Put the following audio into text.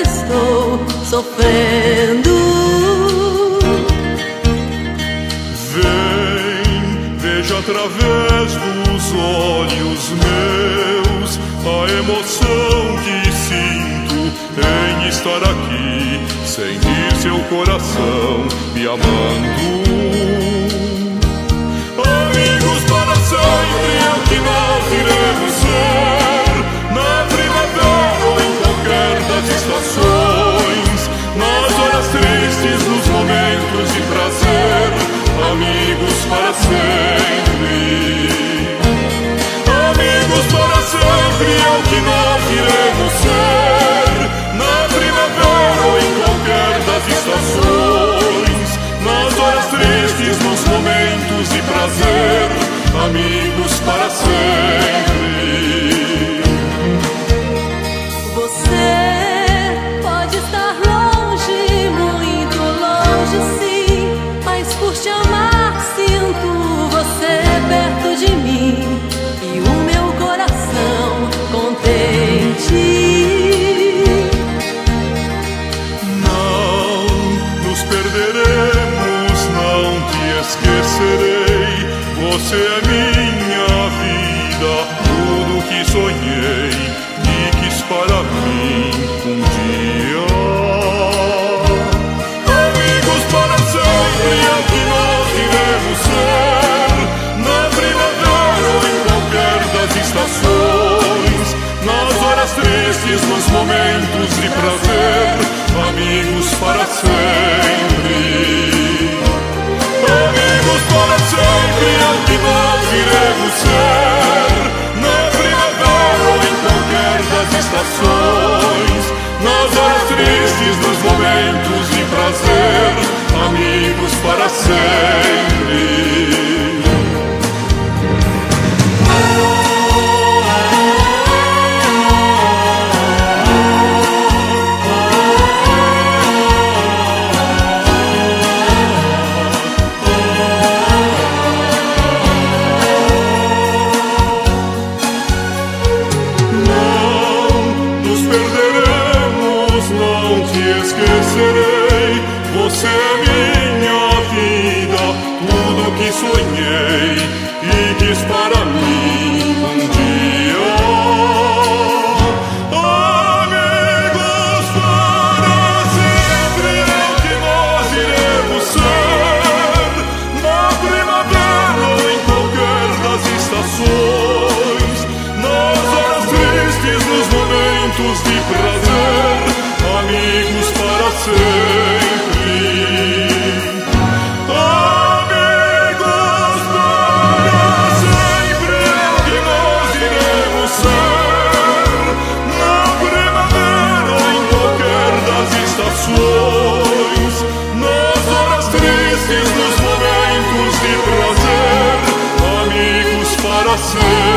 estou sofrendo. Vem, veja através dos olhos meus a emoção que sinto em estar aqui, sentir seu coração me amando. Amigos para sempre é o que nós iremos ser, na primavera ou em qualquer das estações, nas horas tristes, nos momentos de prazer, amigos para sempre. Amigos para sempre é o que nós iremos ser, na primavera ou em qualquer das estações, nas horas tristes, nos momentos de prazer, amigos para sempre. Você pode estar longe, muito longe sim, mas por te amar sinto você perto de mim e o meu coração contente. Não nos perderemos, não te esquecerei. Você é minha vida, tudo que sonhei e quis para mim um dia. Amigos para sempre é o que nós iremos ser, na primavera ou em qualquer das estações, nas horas tristes, nos momentos de prazer, amigos para sempre. Amigos para sempre é o que nós iremos ser, na primavera ou em qualquer das estações, nas horas tristes, nos momentos de prazer, amigos para sempre. Não te esquecerei, você é minha vida, tudo que sonhei e quis para mim um dia. Amigos para sempre é o que nós iremos ser, na primavera ou em qualquer das estações, nas horas tristes, nos momentos de prazer, amigos para sempre. Amigos para sempre é o que nós iremos ser, na primavera ou em qualquer das estações, nas horas tristes, nos momentos de prazer, amigos para sempre.